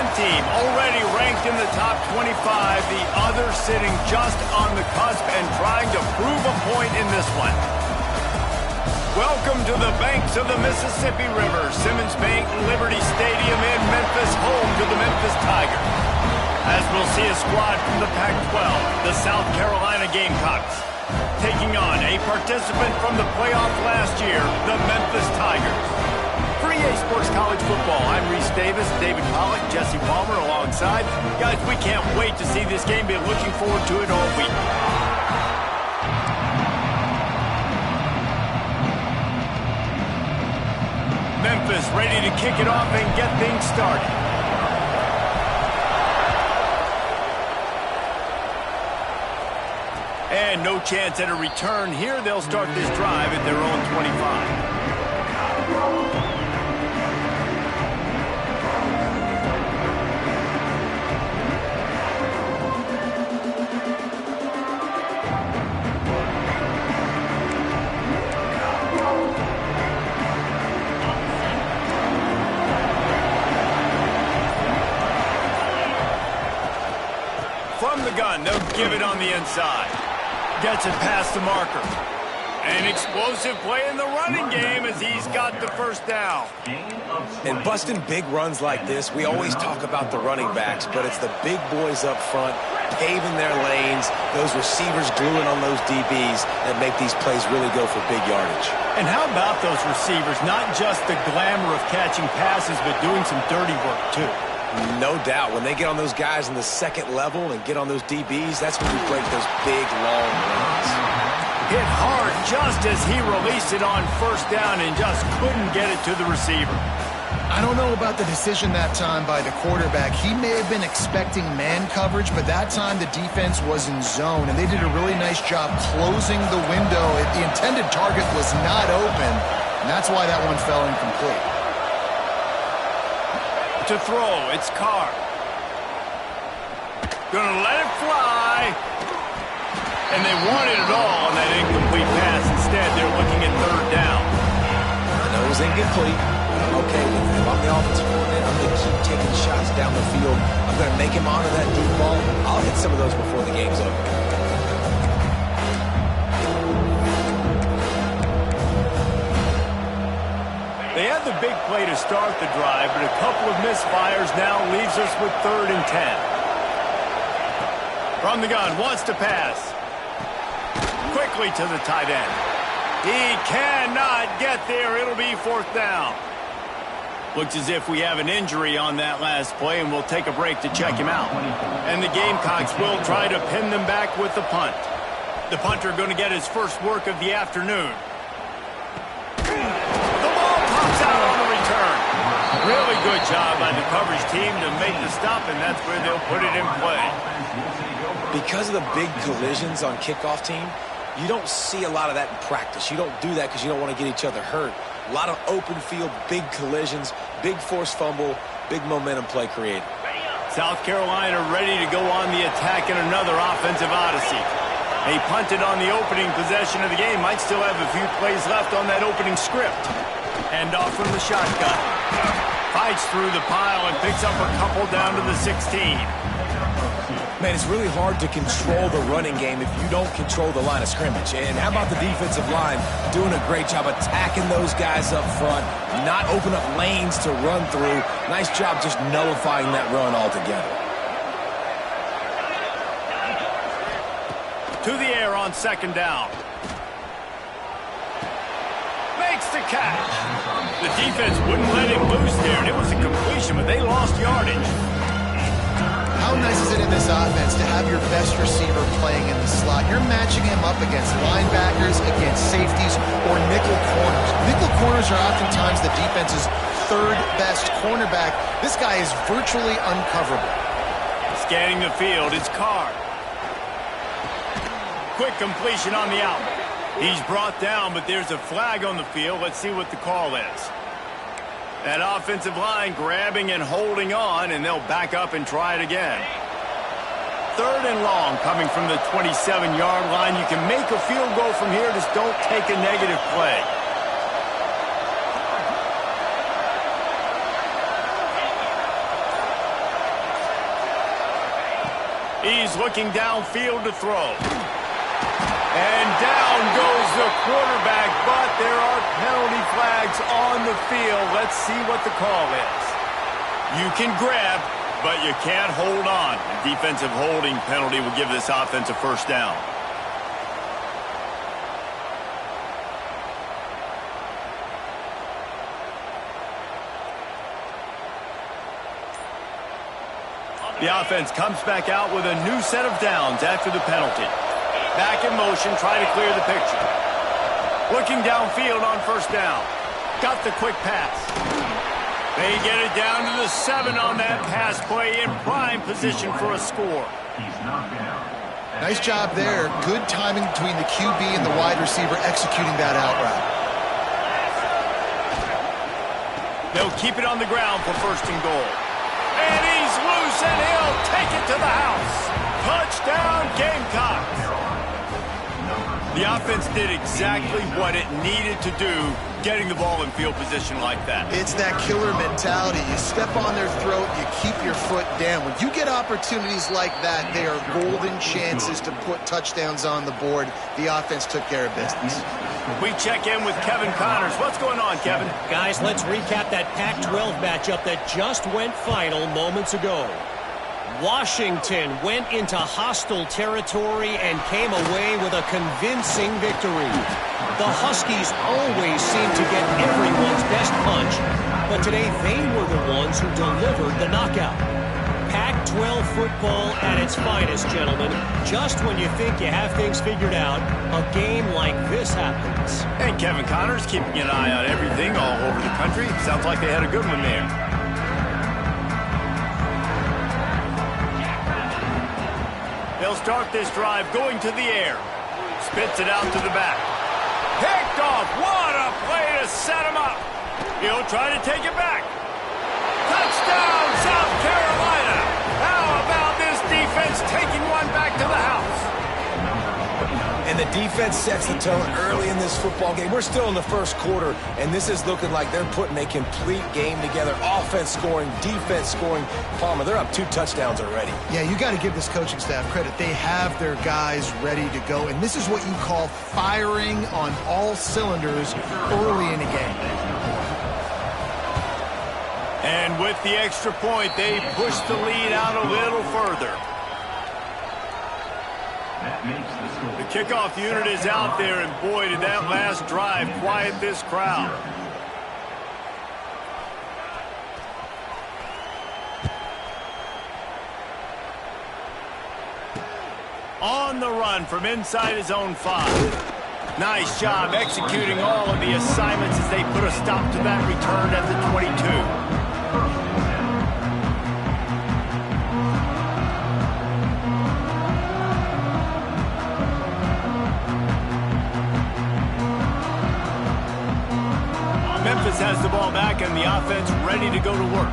One team already ranked in the top 25, the other sitting just on the cusp and trying to prove a point in this one. Welcome to the banks of the Mississippi River, Simmons Bank Liberty Stadium in Memphis, home to the Memphis Tigers. As we'll see a squad from the Pac-12, the South Carolina Gamecocks, taking on a participant from the playoff last year, the Memphis Tigers. For EA Sports College Football, I'm Reese Davis, David Pollack, Jesse Palmer alongside. Guys, we can't wait to see this game. Been looking forward to it all week. Memphis ready to kick it off and get things started. And no chance at a return here. They'll start this drive at their own 25. From the gun, they'll give it on the inside. Gets it past the marker. An explosive play in the running game as he's got the first down. And busting big runs like this, we always talk about the running backs, but it's the big boys up front, paving their lanes, those receivers gluing on those DBs that make these plays really go for big yardage. And how about those receivers? Not just the glamour of catching passes, but doing some dirty work too. No doubt. When they get on those guys in the second level and get on those DBs, that's when you break those big, long runs. Hit hard just as he released it on first down and just couldn't get it to the receiver. I don't know about the decision that time by the quarterback. He may have been expecting man coverage, but that time the defense was in zone, and they did a really nice job closing the window. The intended target was not open, and that's why that one fell incomplete. To throw, it's Carr. Gonna let it fly. And they wanted it all on that incomplete pass. Instead, they're looking at third down. I know it was incomplete. Okay, if I'm the offensive coordinator, I'm going to keep taking shots down the field. I'm going to make him honor that deep ball. I'll hit some of those before the game's over. They had the big play to start the drive, but a couple of misfires now leaves us with 3rd and 10. From the gun, wants to pass. Quickly to the tight end. He cannot get there. It'll be 4th down. Looks as if we have an injury on that last play, and we'll take a break to check him out. And the Gamecocks will try to pin them back with the punt. The punter going to get his first work of the afternoon. Out on the return. Really good job by the coverage team to make the stop, and that's where they'll put it in play. Because of the big collisions on kickoff team, you don't see a lot of that in practice. You don't do that because you don't want to get each other hurt. A lot of open field, big collisions, big forced fumble, big momentum play created. South Carolina ready to go on the attack in another offensive odyssey. They punted on the opening possession of the game. Might still have a few plays left on that opening script. Hand off from the shotgun. Fights through the pile and picks up a couple down to the 16. Man, it's really hard to control the running game if you don't control the line of scrimmage. And how about the defensive line doing a great job attacking those guys up front, not open up lanes to run through. Nice job just nullifying that run altogether. To the air on 2nd down. Makes the catch. The defense wouldn't let him loose there, and it was a completion, but they lost yardage. How nice is it in this offense to have your best receiver playing in the slot? You're matching him up against linebackers, against safeties, or nickel corners. Nickel corners are oftentimes the defense's 3rd best cornerback. This guy is virtually uncoverable. Scanning the field, it's Carr. Quick completion on the out. He's brought down, but there's a flag on the field. Let's see what the call is. That offensive line grabbing and holding on, and they'll back up and try it again. 3rd and long coming from the 27-yard line. You can make a field goal from here. Just don't take a negative play. He's looking downfield to throw. And down goes the quarterback, but there are penalty flags on the field. Let's see what the call is. You can grab, but you can't hold on. A defensive holding penalty will give this offense a first down. The offense comes back out with a new set of downs after the penalty. Back in motion, try to clear the picture. Looking downfield on first down. Got the quick pass. They get it down to the 7 on that pass play in prime position for a score. Nice job there. Good timing between the QB and the wide receiver executing that out route. They'll keep it on the ground for first and goal. And he's loose, and he'll take it to the house. Touchdown, Gamecocks. The offense did exactly what it needed to do, getting the ball in field position like that. It's that killer mentality. You step on their throat, you keep your foot down. When you get opportunities like that, they are golden chances to put touchdowns on the board. The offense took care of business. We check in with Kevin Connors. What's going on, Kevin? Guys, let's recap that Pac-12 matchup that just went final moments ago. Washington went into hostile territory and came away with a convincing victory. The Huskies always seem to get everyone's best punch, but today they were the ones who delivered the knockout. Pac-12 football at its finest, gentlemen. Just when you think you have things figured out, a game like this happens. And Kevin Connors keeping an eye on everything all over the country. Sounds like they had a good one there. They'll start this drive going to the air. Spits it out to the back. Picked off. What a play to set him up. He'll try to take it back. Touchdown, South Carolina. How about this defense taking one back to the house? And the defense sets the tone early in this football game. We're still in the first quarter, and this is looking like they're putting a complete game together. Offense scoring, defense scoring. Palmer, they're up 2 touchdowns already. Yeah, you got to give this coaching staff credit. They have their guys ready to go, and this is what you call firing on all cylinders early in the game. And with the extra point, they push the lead out a little further. The kickoff unit is out there, and boy, did that last drive quiet this crowd. On the run from inside his own 5. Nice job executing all of the assignments as they put a stop to that return at the 22. Memphis has the ball back and the offense ready to go to work.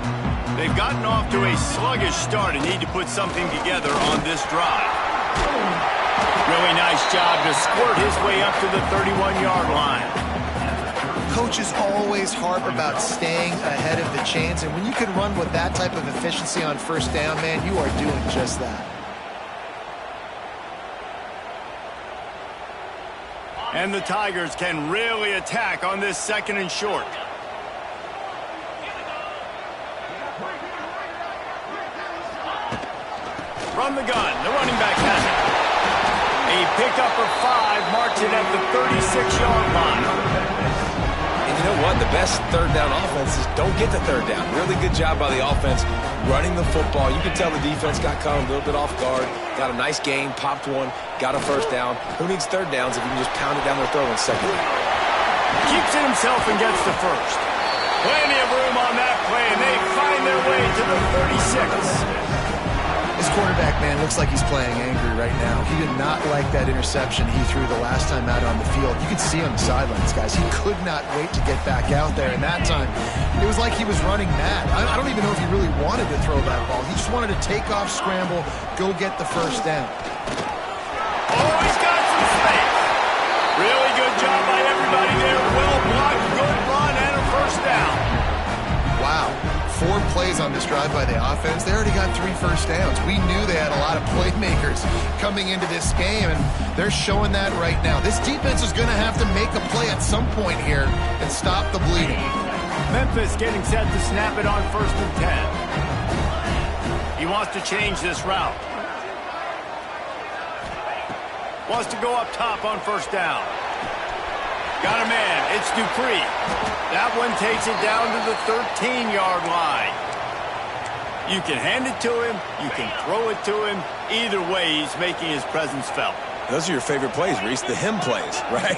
They've gotten off to a sluggish start and need to put something together on this drive. Really nice job to squirt his way up to the 31-yard line. Coaches always harp about staying ahead of the chains, and when you can run with that type of efficiency on first down, man, you are doing just that. And the Tigers can really attack on this 2nd and short. From the gun, the running back has it. A pickup of 5 marks it at the 36-yard line. And you know what? The best third down offense is don't get the third down. Really good job by the offense running the football. You can tell the defense got caught a little bit off guard. Got a nice gain, popped one, got a first down. Who needs third downs if you can just pound it down their throat in second? Keeps it himself and gets the first. Plenty of room on that play, and they find their way to the 36. This quarterback, man, looks like he's playing angry right now. He did not like that interception he threw the last time out on the field. You could see on the sidelines, guys. He could not wait to get back out there. And that time, it was like he was running mad. I don't even know if he really wanted to throw that ball. He just wanted to take off, scramble, go get the first down. Oh, he's got some space. Really good job by everybody there. Well blocked, good run, and a first down. Wow. 4 plays on this this drive by the offense, they already got 3 first downs. We knew they had a lot of playmakers coming into this game, and they're showing that right now. This defense is going to have to make a play at some point here and stop the bleeding. Memphis getting set to snap it on 1st and 10. He wants to change this route. Wants to go up top on 1st down. Got a man. It's Dupree. That one takes it down to the 13-yard line. You can hand it to him. You can throw it to him. Either way, he's making his presence felt. Those are your favorite plays, Reese, the him plays, right?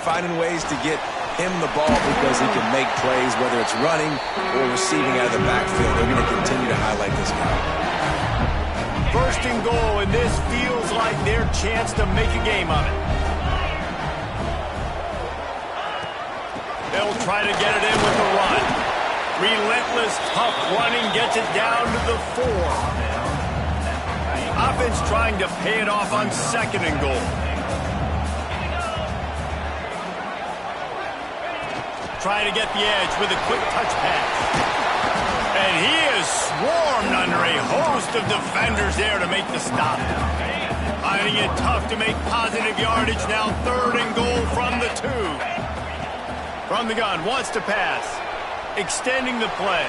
Finding ways to get him the ball because he can make plays, whether it's running or receiving out of the backfield. They're going to continue to highlight this guy. 1st and goal, and this feels like their chance to make a game of it. They'll try to get it in with the run. Relentless, tough running gets it down to the 4. Offense trying to pay it off on 2nd and goal. Trying to get the edge with a quick touch pass. And he is swarmed under a host of defenders there to make the stop. Finding it tough to make positive yardage. Now 3rd and goal from the 2. From the gun, wants to pass. Extending the play.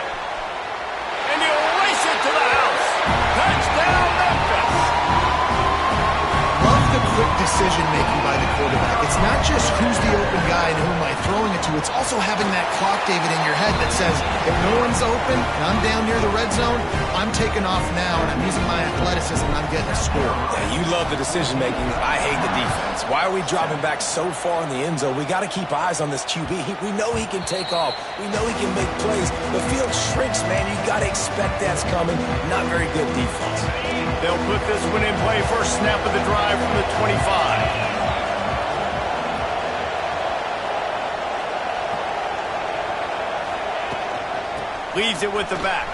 And he'll race it to the house. Touchdown, Memphis. Love the quick decision-making by the quarterback. It's not just who's the open guy and who am I throwing it to. It's also having that clock, David, in your head that says, if no one's open and I'm down near the red zone, I'm taking off now and I'm using my athleticism and I'm getting a score. Yeah, you love the decision-making. I hate the defense. Why are we dropping back so far in the end zone? We got to keep eyes on this QB. We know he can take off. We know he can make plays. The field shrinks, man. You got to expect that's coming. Not very good defense. They'll put this one in play. First snap of the drive from the 25. Leaves it with the back.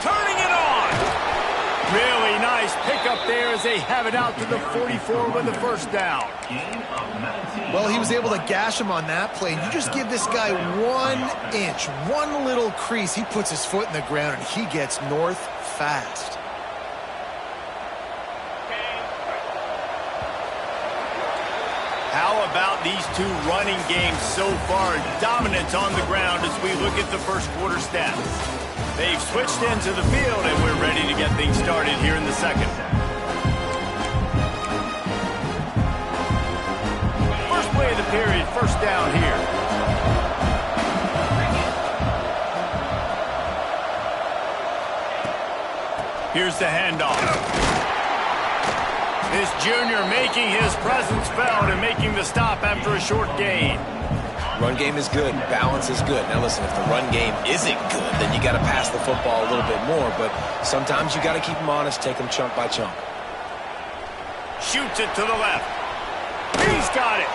Turning it on. Really nice pickup there as they have it out to the 44 with the 1st down. Well, he was able to gash him on that play. You just give this guy 1 inch, one little crease. He puts his foot in the ground and he gets north fast. How about these 2 running games so far? Dominance on the ground as we look at the 1st quarter stats. They've switched into the field, and we're ready to get things started here in the 2nd. First play of the period, 1st down here. Here's the handoff. This junior making his presence felt and making the stop after a short gain. Run game is good. Balance is good. Now listen, if the run game isn't good, then you got to pass the football a little bit more. But sometimes you got to keep them honest, take them chunk by chunk. Shoots it to the left. He's got it.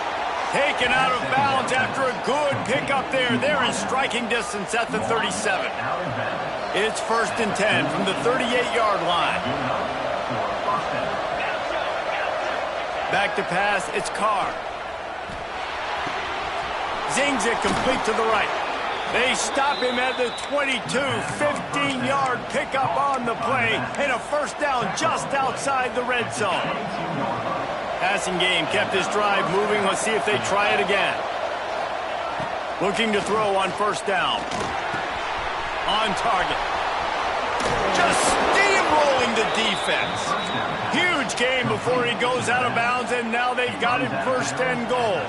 Taken out of bounds after a good pickup there. They're in striking distance at the 37. It's 1st and 10 from the 38-yard line. Back to pass, it's Carr. Zings it complete to the right. They stop him at the 22, 15-yard pickup on the play, and a 1st down just outside the red zone. Passing game kept his drive moving. Let's see if they try it again. Looking to throw on 1st down. On target. Just steamrolling the defense. Huge game before he goes out of bounds, and now they've got it 1st and goal.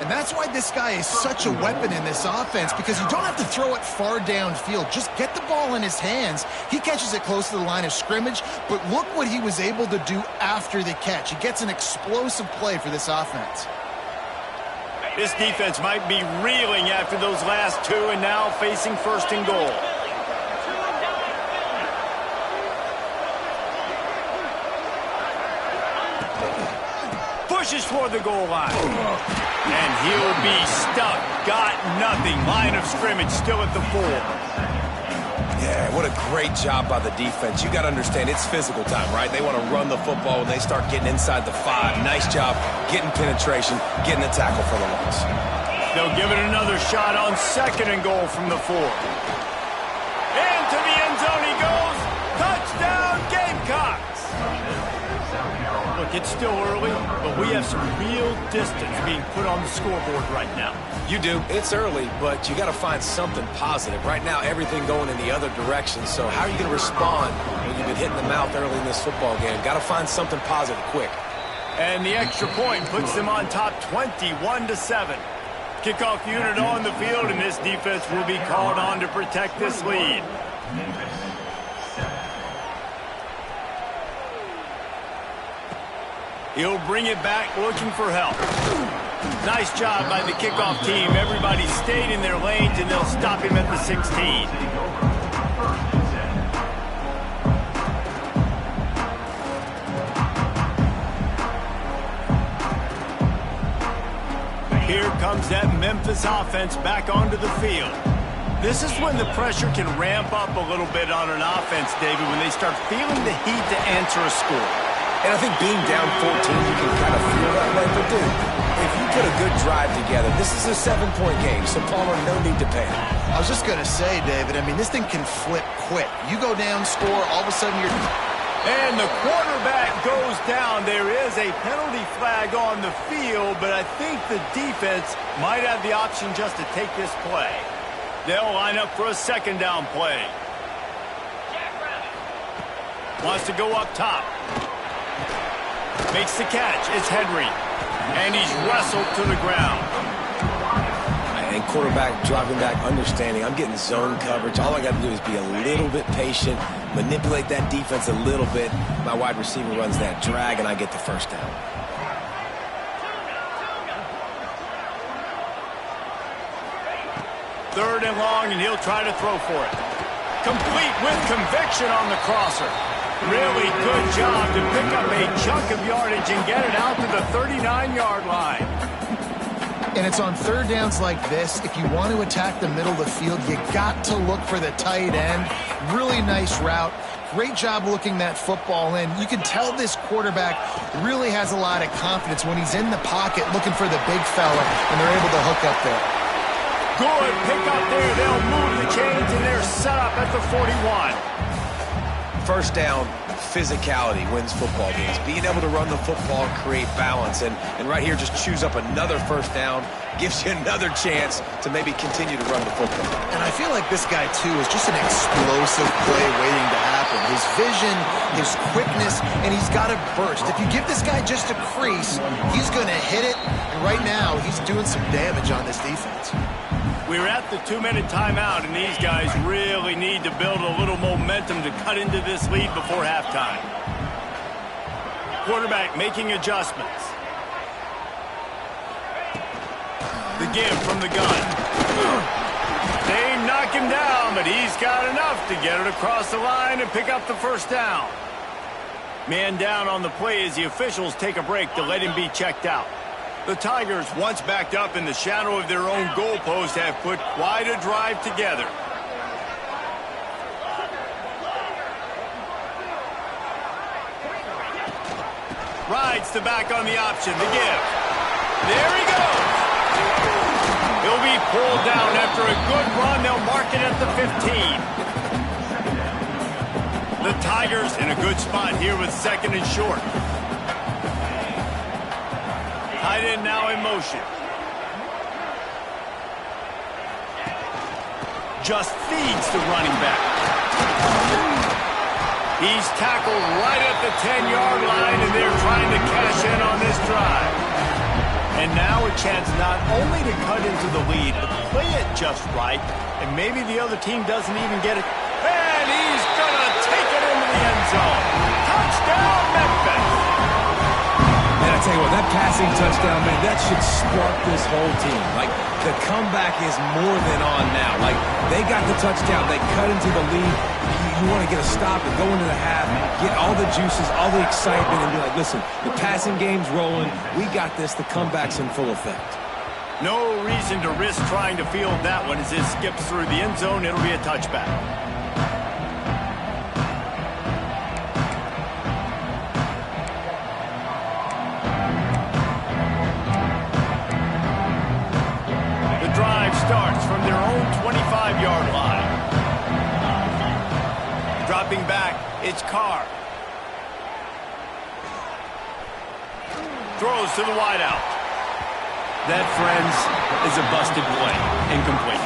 And that's why this guy is such a weapon in this offense, because you don't have to throw it far downfield. Just get the ball in his hands. He catches it close to the line of scrimmage, but look what he was able to do after the catch. He gets an explosive play for this offense. This defense might be reeling after those last 2 and now facing 1st and goal. Pushes toward the goal line. And he'll be stuck. Got nothing. Line of scrimmage still at the 4. Yeah, what a great job by the defense. You got to understand, it's physical time, right? They want to run the football when they start getting inside the 5. Nice job getting penetration, getting a tackle for the loss. They'll give it another shot on 2nd and goal from the 4. It's still early, but we have some real distance being put on the scoreboard right now. You do. It's early, but you got to find something positive. Right now, everything going in the other direction. So how are you going to respond when you've been hitting the mouth early in this football game? Got to find something positive quick. And the extra point puts them on top 21-7. Kickoff unit on the field, and this defense will be called on to protect this lead. He'll bring it back looking for help. Nice job by the kickoff team. Everybody stayed in their lanes, and they'll stop him at the 16. Here comes that Memphis offense back onto the field. This is when the pressure can ramp up a little bit on an offense, David, when they start feeling the heat to answer a score. And I think being down 14, you can kind of feel that way. But, dude, if you put a good drive together, this is a 7-point game, so Palmer, no need to panic. I was just going to say, David, I mean, this thing can flip quick. You go down, score, all of a sudden you're... And the quarterback goes down. There is a penalty flag on the field, but I think the defense might have the option just to take this play. They'll line up for a second down play. Wants to go up top. Makes the catch. It's Henry. And he's wrestled to the ground. And quarterback dropping back, understanding I'm getting zone coverage. All I got to do is be a little bit patient, manipulate that defense a little bit. My wide receiver runs that drag, and I get the first down. Third and long, and he'll try to throw for it. Complete with conviction on the crosser. Really good job to pick up a chunk of yardage and get it out to the 39-yard line. And it's on third downs like this. If you want to attack the middle of the field, you got to look for the tight end. Really nice route. Great job looking that football in. You can tell this quarterback really has a lot of confidence when he's in the pocket looking for the big fella, and they're able to hook up there. Good pick up there. They'll move the chains, and they're set up at the 41. First down, physicality wins football games. Being able to run the football and create balance. And right here, just choose up another first down, gives you another chance to maybe continue to run the football. And I feel like this guy, too, is just an explosive play waiting to happen. His vision, his quickness, and he's got a burst. If you give this guy just a crease, he's going to hit it. And right now, he's doing some damage on this defense. We're at the 2-minute timeout, and these guys really need to build a little momentum to cut into this lead before halftime. Quarterback making adjustments. The give from the gun. They knock him down, but he's got enough to get it across the line and pick up the first down. Man down on the play as the officials take a break to let him be checked out. The Tigers, once backed up in the shadow of their own goalpost, have put quite a drive together. Rides the back on the option, the give. There he goes. He'll be pulled down after a good run. They'll mark it at the 15. The Tigers in a good spot here with second and short. Tight end now in motion. Just feeds the running back. He's tackled right at the 10-yard line, and they're trying to cash in on this drive. And now a chance not only to cut into the lead, but play it just right, and maybe the other team doesn't even get it. And he's going to take it into the end zone. Touchdown, Memphis. And I tell you what, that passing touchdown, man, that should spark this whole team. Like, the comeback is more than on now. Like, they got the touchdown. They cut into the lead. You want to get a stop and go into the half, get all the juices, all the excitement, and be like, listen, the passing game's rolling. We got this. The comeback's in full effect. No reason to risk trying to field that one as it skips through the end zone. It'll be a touchback. Starts from their own 25-yard line. Dropping back, it's Carr. throws to the wideout. That, friends, is a busted play. Incomplete.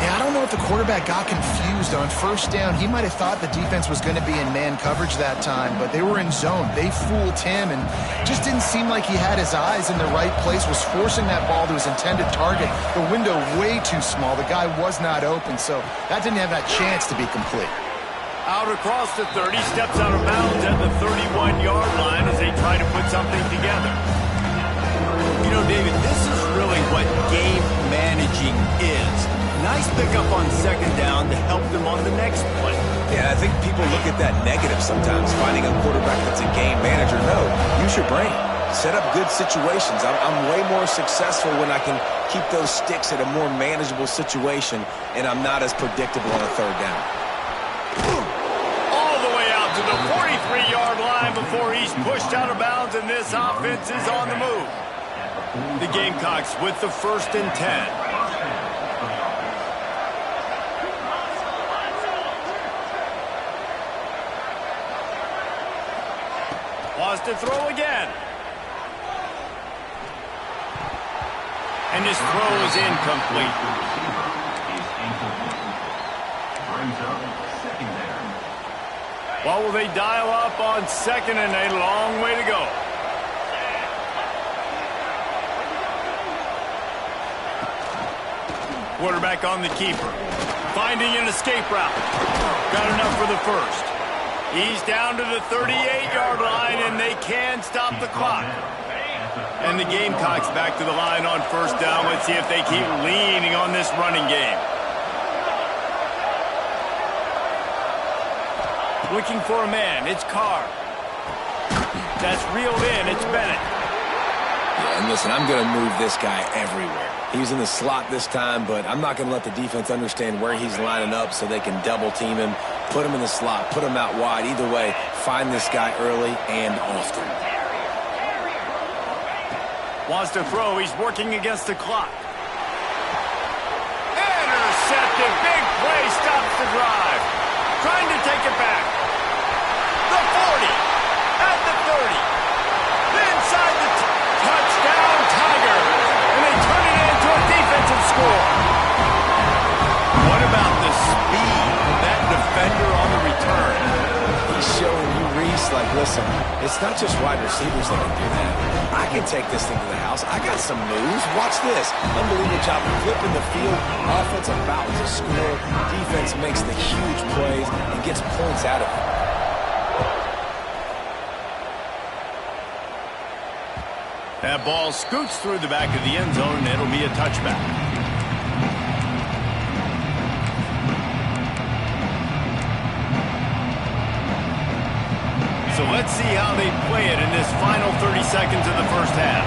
Yeah, I don't know if the quarterback got confused on first down. He might have thought the defense was going to be in man coverage that time, but they were in zone. They fooled him and just didn't seem like he had his eyes in the right place, was forcing that ball to his intended target. The window way too small. The guy was not open, so that didn't have that chance to be complete. Out across the 30, steps out of bounds at the 31-yard line as they try to put something together. You know, David, this is really what game managing is. Nice pickup on second down to help them on the next play. Yeah, I think people look at that negative sometimes, finding a quarterback that's a game manager. No, use your brain. Set up good situations. I'm way more successful when I can keep those sticks at a more manageable situation, and I'm not as predictable on a third down. All the way out to the 43-yard line before he's pushed out of bounds, and this offense is on the move. The Gamecocks with the 1st and 10. Wants to throw again. And this throw is incomplete. Well, will they dial up on second and a long way to go? Quarterback on the keeper. Finding an escape route. Got enough for the first. He's down to the 38-yard line, and they can stop the clock. And the Gamecocks back to the line on first down. Let's see if they keep leaning on this running game. Looking for a man. It's Carr. That's reeled in. It's Bennett. Yeah, and listen, I'm going to move this guy everywhere. He's in the slot this time, but I'm not going to let the defense understand where he's lining up so they can double team him, put him in the slot, put him out wide. Either way, find this guy early and often. Wants to throw. He's working against the clock. Intercepted. Big play. Stops the drive. Trying to take it back. The 40. At the 30. Inside the touchdown Tigers. And they turn it into a defensive score. What about the speed of that defender on the return? He's showing you, Reese, like, listen, it's not just wide receivers that can do that. I can take this thing to the house. I got some moves. Watch this. Unbelievable job of flipping the field. Offense about to score. Defense makes the huge plays and gets points out of it. That ball scoots through the back of the end zone, and it'll be a touchback. So let's see how they play it in this final 30 seconds of the first half.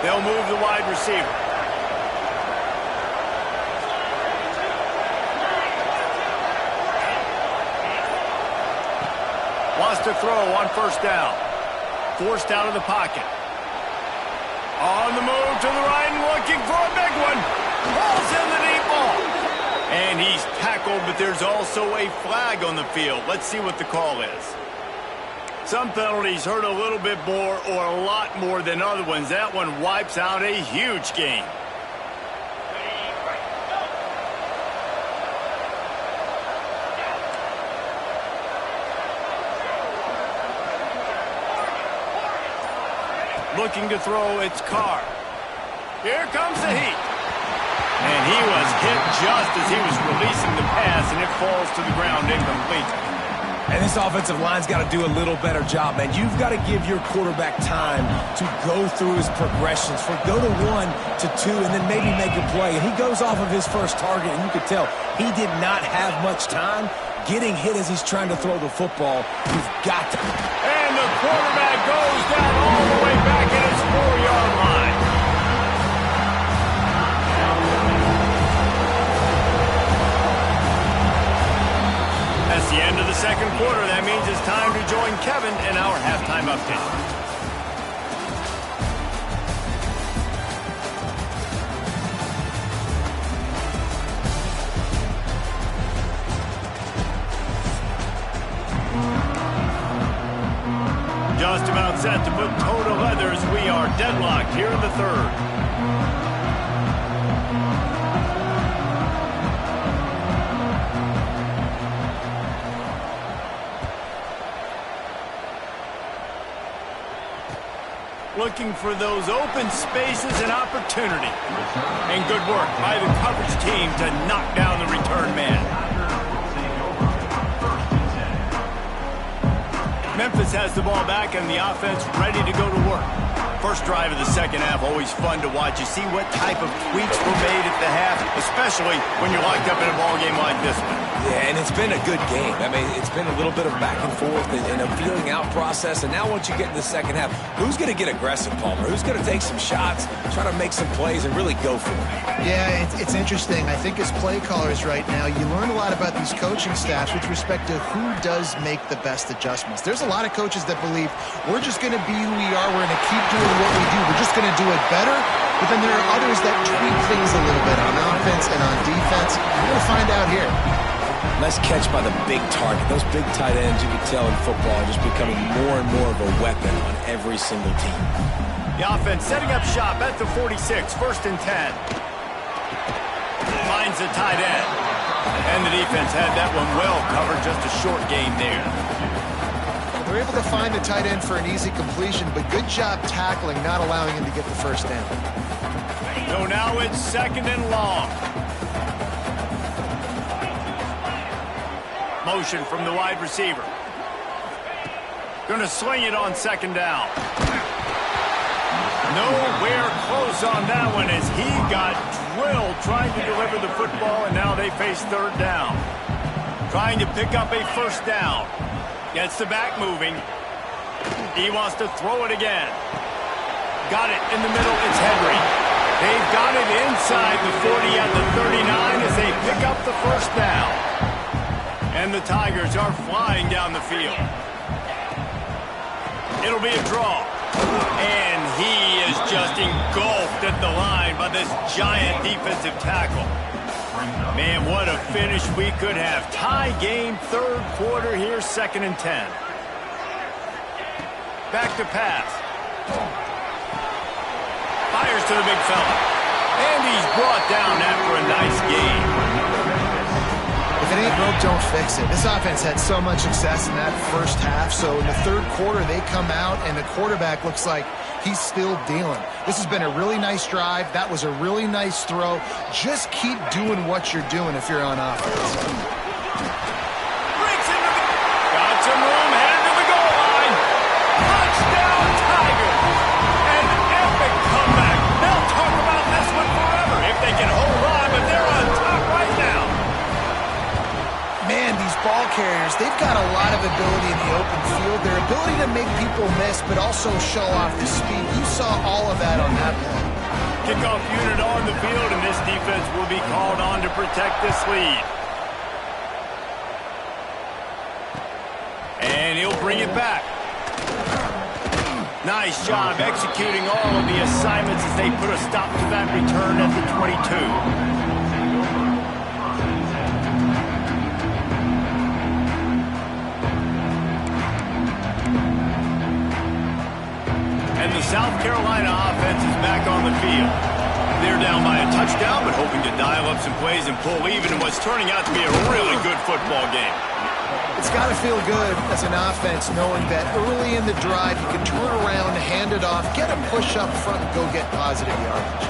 They'll move the wide receiver. Wants to throw on first down. Forced out of the pocket. On the move to the right and looking for a big one. Falls in the deep ball. And he's tackled, but there's also a flag on the field. Let's see what the call is. Some penalties hurt a little bit more or a lot more than other ones. That one wipes out a huge game. Looking to throw, it's Carr. Here comes the heat. And he was hit just as he was releasing the pass, and it falls to the ground incomplete. And this offensive line's got to do a little better job, man. You've got to give your quarterback time to go through his progressions. Go to 1 to 2 and then maybe make a play. And he goes off of his first target, and you could tell he did not have much time getting hit as he's trying to throw the football. You've got to. And the quarterback goes down all the way back at his 4-yard line. That's the end of the second quarter. That means it's time to join Kevin in our halftime update. to leather as we are deadlocked here in the third. Looking for those open spaces and opportunity. And good work by the coverage team to knock down the return man. Memphis has the ball back and the offense ready to go to work. First drive of the second half, always fun to watch. You see what type of tweaks were made at the half, especially when you're locked up in a ball game like this one. Yeah, and it's been a good game. I mean, it's been a little bit of back and forth and a feeling out process. And now once you get in the second half, who's going to get aggressive, Palmer? Who's going to take some shots, try to make some plays, and really go for it? Yeah, it's interesting. I think as play callers right now, you learn a lot about these coaching staffs with respect to who does make the best adjustments. There's a lot of coaches that believe we're just going to be who we are. We're going to keep doing what we do. We're just going to do it better. But then there are others that tweak things a little bit on offense and on defense. We're going to find out here. Nice catch by the big target. Those big tight ends, you can tell in football, are just becoming more and more of a weapon on every single team. The offense setting up shop at the 46, 1st and 10. Finds the tight end. And the defense had that one well covered, just a short gain there. They're able to find the tight end for an easy completion, but good job tackling, not allowing him to get the first down. So now it's 2nd and long. Motion from the wide receiver. Going to sling it on 2nd down. Nowhere close on that one as he got drilled trying to deliver the football, and now they face 3rd down. Trying to pick up a 1st down. Gets the back moving. He wants to throw it again. Got it in the middle. It's Henry. They've got it inside the 40 at the 39 as they pick up the 1st down. And the Tigers are flying down the field. It'll be a draw. And he is just engulfed at the line by this giant defensive tackle. Man, what a finish we could have. Tie game, 3rd quarter here, 2nd and 10. Back to pass. Fires to the big fella. And he's brought down after a nice game. If it ain't broke, don't fix it. This offense had so much success in that first half, so in the 3rd quarter, they come out, and the quarterback looks like he's still dealing. This has been a really nice drive. That was a really nice throw. Just keep doing what you're doing if you're on offense. Breaks into the... Got some room, headed to the goal line. Touchdown, Tigers. An epic comeback. They'll talk about this one forever if they can hold on, but they're on top right now. Man, these ball carriers, they've got a lot of ability in the open field. Their ability to make people miss, but also show off the speed. You saw all of that on that play. Kickoff unit on the field, and this defense will be called on to protect this lead. And he'll bring it back. Nice job executing all of the assignments as they put a stop to that return at the 22. And the South Carolina offense is back on the field. They're down by a touchdown, but hoping to dial up some plays and pull even in what's turning out to be a really good football game. It's got to feel good as an offense knowing that early in the drive you can turn around, hand it off, get a push up front, and go get positive yardage.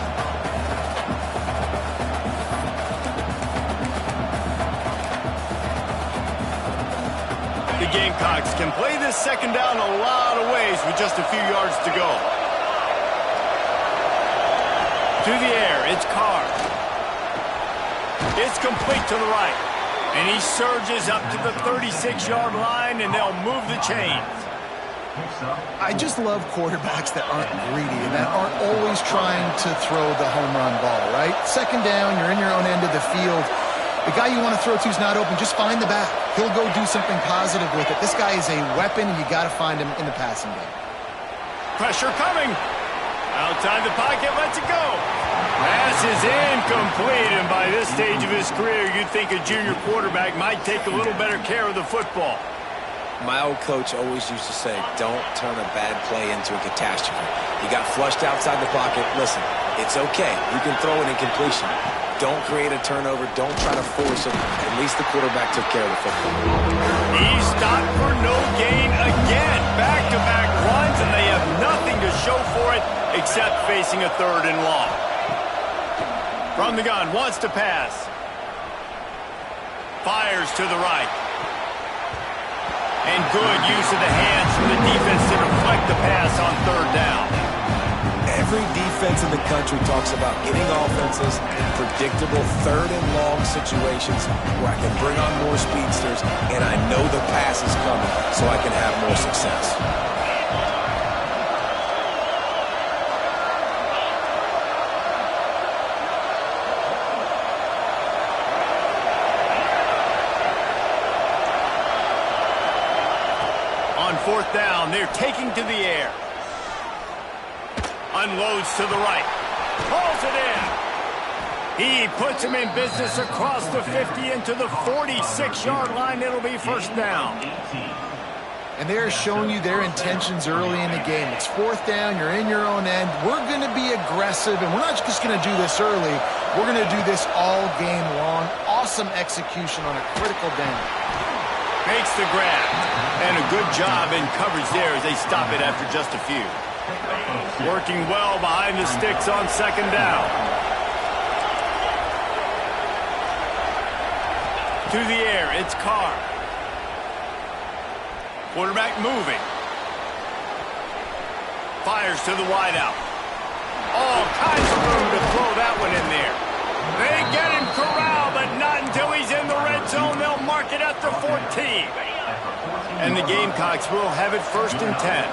The Gamecocks can play this 2nd down a lot of ways with just a few yards to go. To the air, it's Carr. It's complete to the right. And he surges up to the 36-yard line, and they'll move the chains. I just love quarterbacks that aren't greedy and that aren't always trying to throw the home run ball, right? 2nd down, you're in your own end of the field. The guy you want to throw to is not open. Just find the back. He'll go do something positive with it. This guy is a weapon, and you got to find him in the passing game. Pressure coming. Outside the pocket, lets it go. Pass is incomplete, and by this stage of his career, you'd think a junior quarterback might take a little better care of the football. My old coach always used to say, don't turn a bad play into a catastrophe. You got flushed outside the pocket. Listen, it's okay. You can throw an incompletion. Don't create a turnover. Don't try to force it. At least the quarterback took care of the football. He's stopped for no gain again. Back-to-back runs, and they have nothing to show for it except facing a 3rd and long. From the gun, wants to pass. Fires to the right. And good use of the hands from the defense to deflect the pass on 3rd down. Every defense in the country talks about getting offenses in predictable 3rd and long situations where I can bring on more speedsters and I know the pass is coming so I can have more success. On 4th down, they're taking to the air. Unloads to the right. Pulls it in. He puts him in business across the 50 into the 46-yard line. It'll be 1st down. And they're showing you their intentions early in the game. It's 4th down. You're in your own end. We're going to be aggressive, and we're not just going to do this early. We're going to do this all game long. Awesome execution on a critical down. Makes the grab. And a good job in coverage there as they stop it after just a few. Working well behind the sticks on 2nd down. To the air, it's Carr. Quarterback moving. Fires to the wideout. All kinds of room to throw that one in there. They get him corralled, but not until he's in the red zone. They'll mark it at the 14. And the Gamecocks will have it 1st and 10.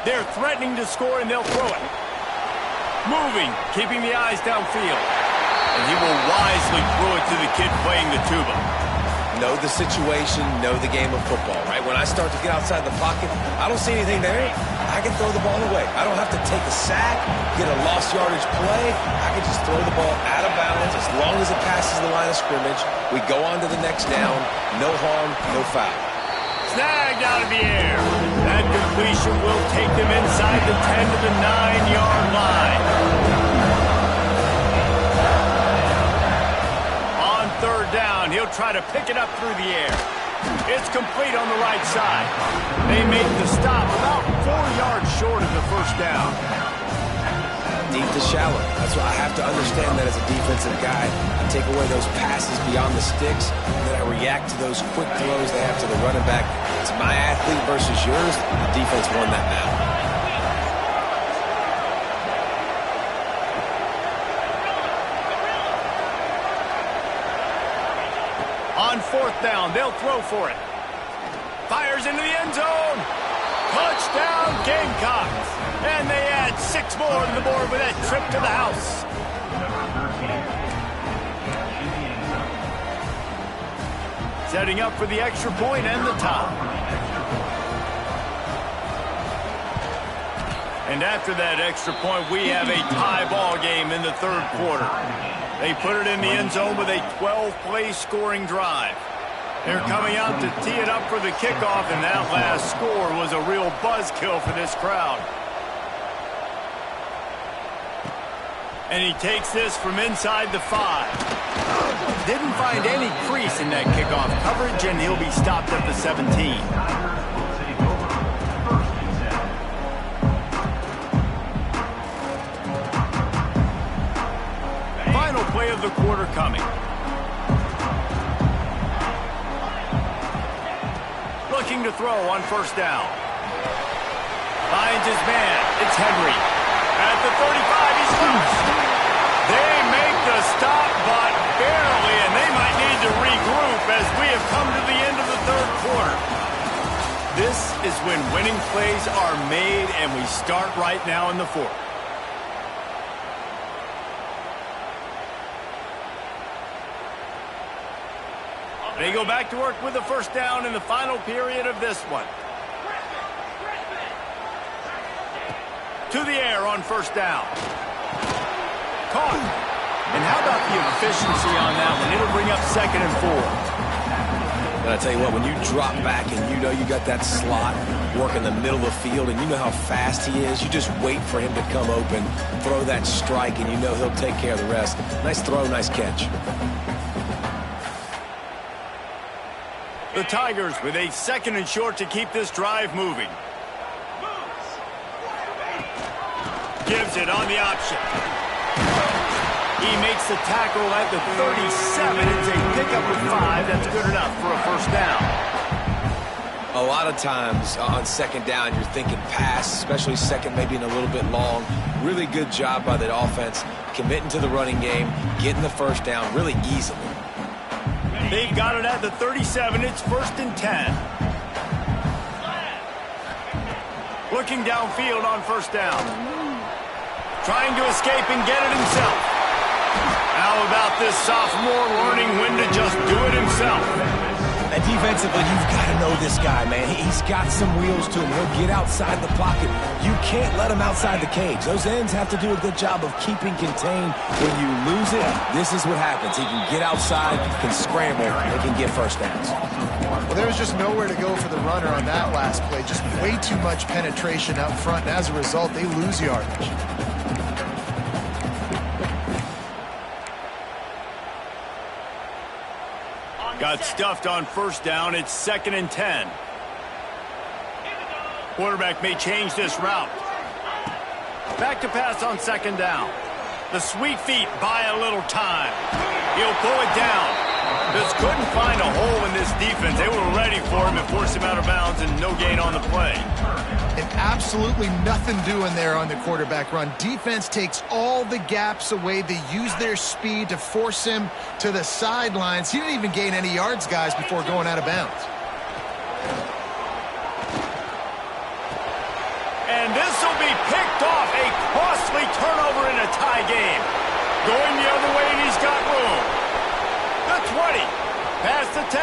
They're threatening to score, and they'll throw it. Moving, keeping the eyes downfield. And he will wisely throw it to the kid playing the tuba. Know the situation, know the game of football, right? When I start to get outside the pocket, I don't see anything there. I can throw the ball away. I don't have to take a sack, get a lost yardage play. I can just throw the ball out of bounds as long as it passes the line of scrimmage. We go on to the next down. No harm, no foul. Snagged out of the air. That completion will take them inside the 10 to the 9-yard line. On 3rd down, he'll try to pick it up through the air. It's complete on the right side. They make the stop about 4 yards short of the 1st down. Deep to shallow. That's why I have to understand that as a defensive guy. I take away those passes beyond the sticks, and then I react to those quick throws they have to the running back. It's my athlete versus yours. The defense won that battle. On 4th down, they'll throw for it. Fires into the end zone. Touchdown, Gamecocks. And they add 6 more to the board with that trip to the house. Setting up for the extra point and the tie. And after that extra point, we have a tie ball game in the 3rd quarter. They put it in the end zone with a 12-play scoring drive. They're coming out to tee it up for the kickoff, and that last score was a real buzzkill for this crowd. And he takes this from inside the 5. Didn't find any crease in that kickoff coverage, and he'll be stopped at the 17. Final play of the quarter coming. Looking to throw on 1st down. Finds his man. It's Henry. At the 35, he's loose. They make the stop, but barely, and they might need to regroup as we have come to the end of the 3rd quarter. This is when winning plays are made, and we start right now in the 4th. They go back to work with the 1st down in the final period of this one. To the air on first down. Caught. And how about the efficiency on that one? It'll bring up 2nd and 4. But I tell you what, when you drop back and you know you got that slot work in the middle of the field and you know how fast he is, you just wait for him to come open, throw that strike, and you know he'll take care of the rest. Nice throw, nice catch. The Tigers with a 2nd and short to keep this drive moving. Gives it on the option. He makes the tackle at the 37. It's a pickup of 5. That's good enough for a first down. A lot of times on 2nd down, you're thinking pass, especially 2nd, maybe in a little bit long. Really good job by the offense, committing to the running game, getting the first down really easily. They've got it at the 37. It's 1st and 10. Looking downfield on first down. Trying to escape and get it himself. How about this sophomore learning when to just do it himself? And defensively, you've got to know this guy, man. He's got some wheels to him. He'll get outside the pocket. You can't let him outside the cage. Those ends have to do a good job of keeping contained. When you lose it, this is what happens. He can get outside, can scramble, and can get first downs. Well, there was just nowhere to go for the runner on that last play. Just way too much penetration up front, and as a result, they lose yardage. Got stuffed on first down. It's 2nd and 10. Quarterback may change this route. Back to pass on 2nd down. The sweet feet buy a little time. He'll pull it down. Just couldn't find a hole in this defense. They were ready for him and forced him out of bounds, and no gain on the play. And absolutely nothing doing there on the quarterback run. Defense takes all the gaps away. They use their speed to force him to the sidelines. He didn't even gain any yards, guys, before going out of bounds. And this will be picked off. A costly turnover in a tie game. Going the other way, and he's got room. The 20, past the 10,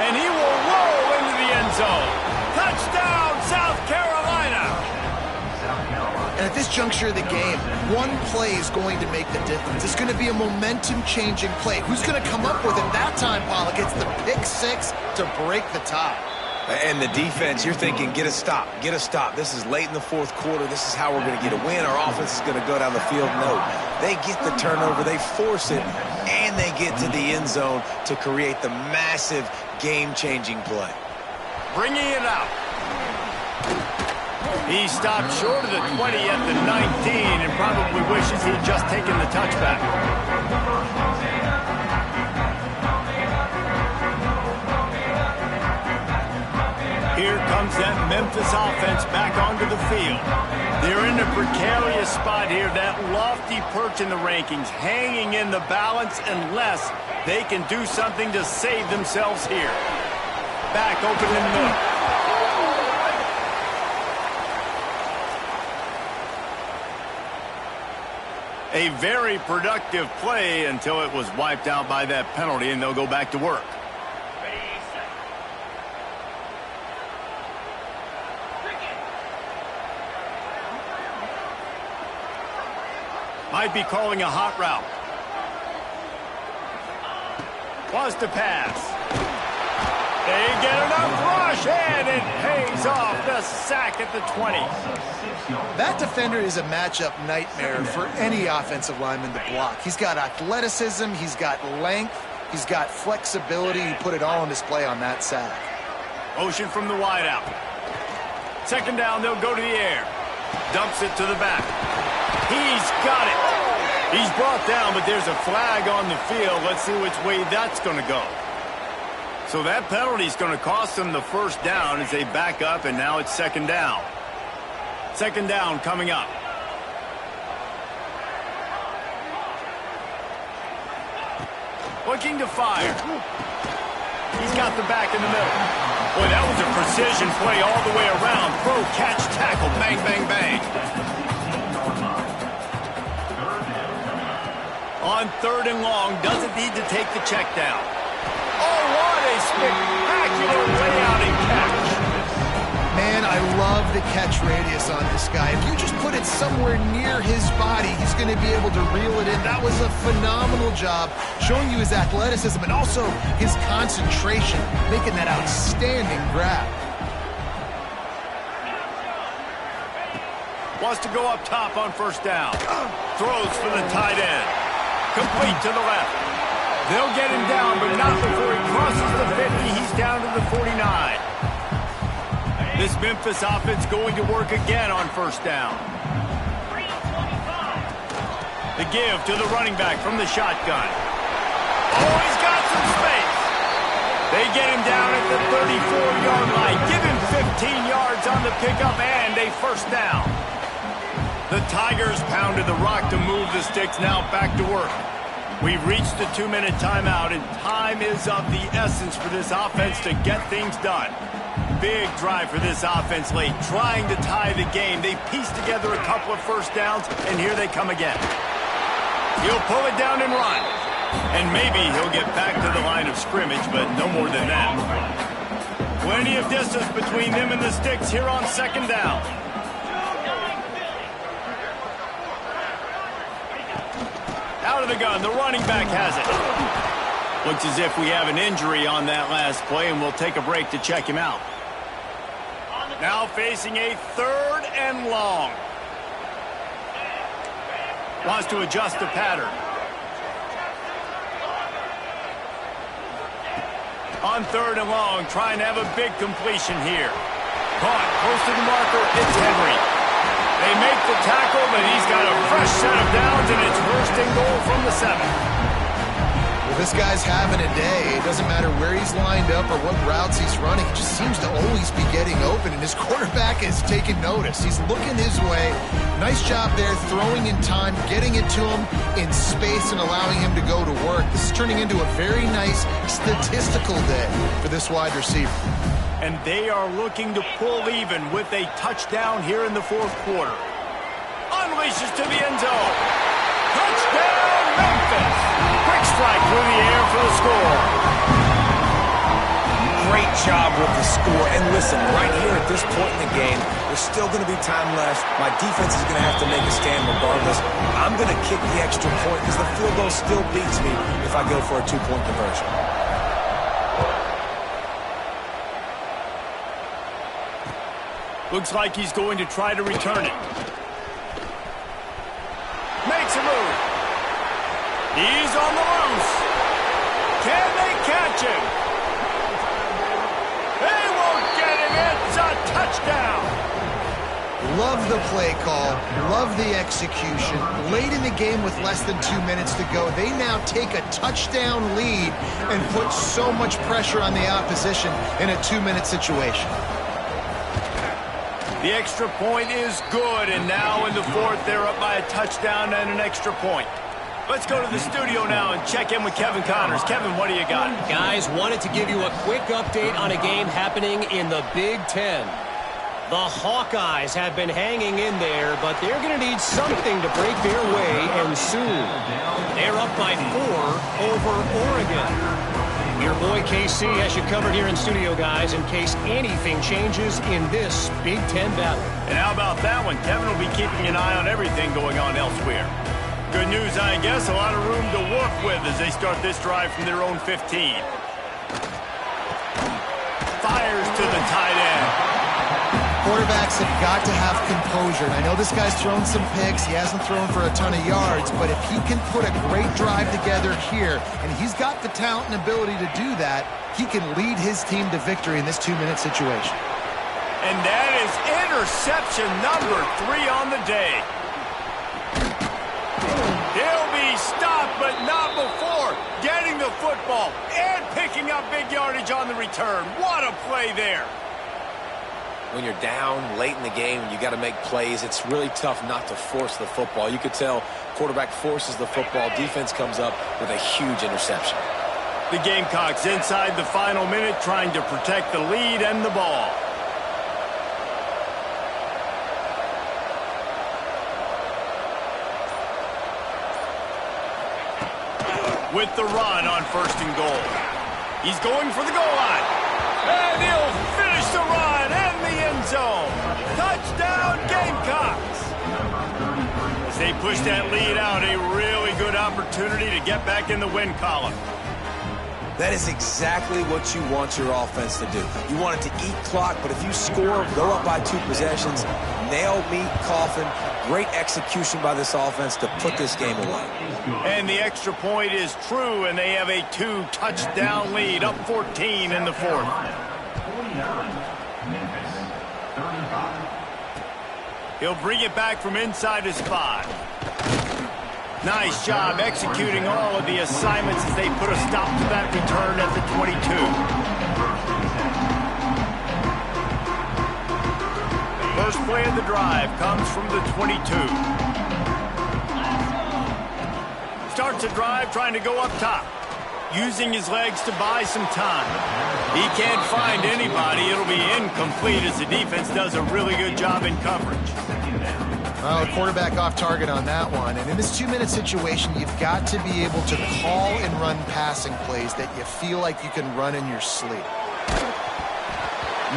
and he will roll into the end zone. Touchdown, South Carolina! And at this juncture of the game, one play is going to make the difference. It's going to be a momentum-changing play. Who's going to come up with it that time, Paul? Gets the pick 6 to break the tie. And the defense, you're thinking, get a stop, get a stop. This is late in the 4th quarter. This is how we're going to get a win. Our offense is going to go down the field. No, they get the turnover, they force it, and they get to the end zone to create the massive game-changing play. Bringing it out. He stopped short of the 20 at the 19 and probably wishes he'd just taken the touchback. Here comes that Memphis offense back onto the field. They're in a precarious spot here, that lofty perch in the rankings, hanging in the balance unless they can do something to save themselves here. Back open in the middle. A very productive play until it was wiped out by that penalty, and they'll go back to work. Might be calling a hot route. Was to pass. They get enough rush, and it pays off the sack at the 20. That defender is a matchup nightmare for any offensive lineman to block. He's got athleticism, he's got length, he's got flexibility. He put it all on display on that sack. Motion from the wideout. 2nd down, they'll go to the air. Dumps it to the back. He's got it. He's brought down, but there's a flag on the field. Let's see which way that's going to go. So that penalty is going to cost them the first down as they back up, and now it's 2nd down. 2nd down coming up. Looking to fire. He's got the back in the middle. Boy, that was a precision play all the way around. Throw, catch, tackle, bang, bang, bang. On 3rd and long, doesn't need to take the check down. Oh, what a spectacular layout and catch. Man, I love the catch radius on this guy. If you just put it somewhere near his body, he's going to be able to reel it in. That was a phenomenal job showing you his athleticism and also his concentration, making that outstanding grab. Wants to go up top on first down. Throws for the tight end. Complete to the left. They'll get him down, but not before he crosses the 50. He's down to the 49. This Memphis offense going to work again on first down. The give to the running back from the shotgun. Oh, he's got some space. They get him down at the 34-yard line. Give him 15 yards on the pickup and a first down. The Tigers pounded the rock to move the sticks. Now back to work. We've reached the 2-minute timeout, and time is of the essence for this offense to get things done. Big drive for this offense late, trying to tie the game. They pieced together a couple of first downs, and here they come again. He'll pull it down and run. And maybe he'll get back to the line of scrimmage, but no more than that. Plenty of distance between them and the sticks here on second down. Out of the gun, the running back has it. Looks as if we have an injury on that last play, and we'll take a break to check him out. Now facing a 3rd and long. Wants to adjust the pattern. On 3rd and long, trying to have a big completion here. Caught, close to the marker, it's Henry. They make the tackle, but he's got a fresh set of downs, and it's 1st and goal from the 7. Well, this guy's having a day. It doesn't matter where he's lined up or what routes he's running. He just seems to always be getting open, and his quarterback is taking notice. He's looking his way. Nice job there, throwing in time, getting it to him in space, and allowing him to go to work. This is turning into a very nice statistical day for this wide receiver. And they are looking to pull even with a touchdown here in the 4th quarter. Unleashes to the end zone. Touchdown, Memphis! Quick strike through the air for the score. Great job with the score. And listen, right here at this point in the game, there's still going to be time left. My defense is going to have to make a stand regardless. I'm going to kick the extra point because the field goal still beats me if I go for a 2-point conversion. Looks like he's going to try to return it. Makes a move. He's on the loose. Can they catch him? They won't get him. It's a touchdown. Love the play call. Love the execution. Late in the game with less than 2 minutes to go, they now take a touchdown lead and put so much pressure on the opposition in a 2-minute situation. The extra point is good, and now in the 4th, they're up by a touchdown and an extra point. Let's go to the studio now and check in with Kevin Connors. Kevin, what do you got? Guys, wanted to give you a quick update on a game happening in the Big Ten. The Hawkeyes have been hanging in there, but they're going to need something to break their way, and soon. They're up by 4 over Oregon. Your boy KC has you covered here in studio, guys, in case anything changes in this Big Ten battle. And how about that one? Kevin will be keeping an eye on everything going on elsewhere. Good news, I guess. A lot of room to work with as they start this drive from their own 15. Fires to the tight end. Quarterbacks have got to have composure. And I know this guy's thrown some picks. He hasn't thrown for a ton of yards. But if he can put a great drive together here, and he's got the talent and ability to do that, he can lead his team to victory in this 2-minute situation. And that is interception number 3 on the day. He'll be stopped, but not before getting the football and picking up big yardage on the return. What a play there. When you're down late in the game and you got to make plays, it's really tough not to force the football. You could tell quarterback forces the football. Defense comes up with a huge interception. The Gamecocks inside the final minute trying to protect the lead and the ball. With the run on 1st and goal. He's going for the goal line. And he'll finish the run and the end zone. Touchdown, Gamecocks! As they push that lead out, a really good opportunity to get back in the win column. That is exactly what you want your offense to do. You want it to eat clock, but if you score, go up by 2 possessions, nail, meet, coffin. Great execution by this offense to put this game away. And the extra point is true, and they have a 2-touchdown lead, up 14 in the 4th. He'll bring it back from inside his 5. Nice job executing all of the assignments as they put a stop to that return at the 22. First play of the drive comes from the 22. Starts a drive trying to go up top, using his legs to buy some time. He can't find anybody. It'll be incomplete as the defense does a really good job in coverage. Well, quarterback off target on that one. And in this 2-minute situation, you've got to be able to call and run passing plays that you feel like you can run in your sleep.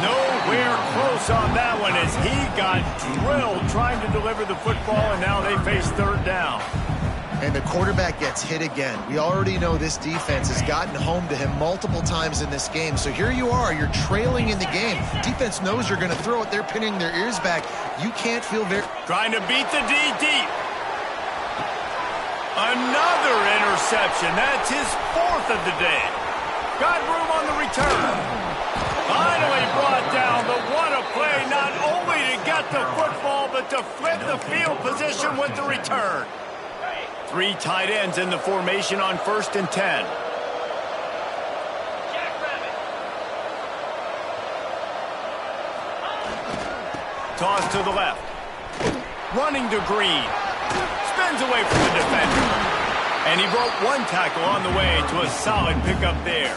Nowhere close on that one as he got drilled trying to deliver the football, and now they face 3rd down. And the quarterback gets hit again. We already know this defense has gotten home to him multiple times in this game. So here you are, you're trailing in the game. Defense knows you're going to throw it. They're pinning their ears back. You can't feel very... Trying to beat the D deep. Another interception. That's his 4th of the day. Got room on the return. Finally brought down, but what a play, not only to get the football, but to flip the field position with the return. 3 tight ends in the formation on 1st and 10. Toss to the left. Running to Green. Spins away from the defender. And he broke 1 tackle on the way to a solid pickup there.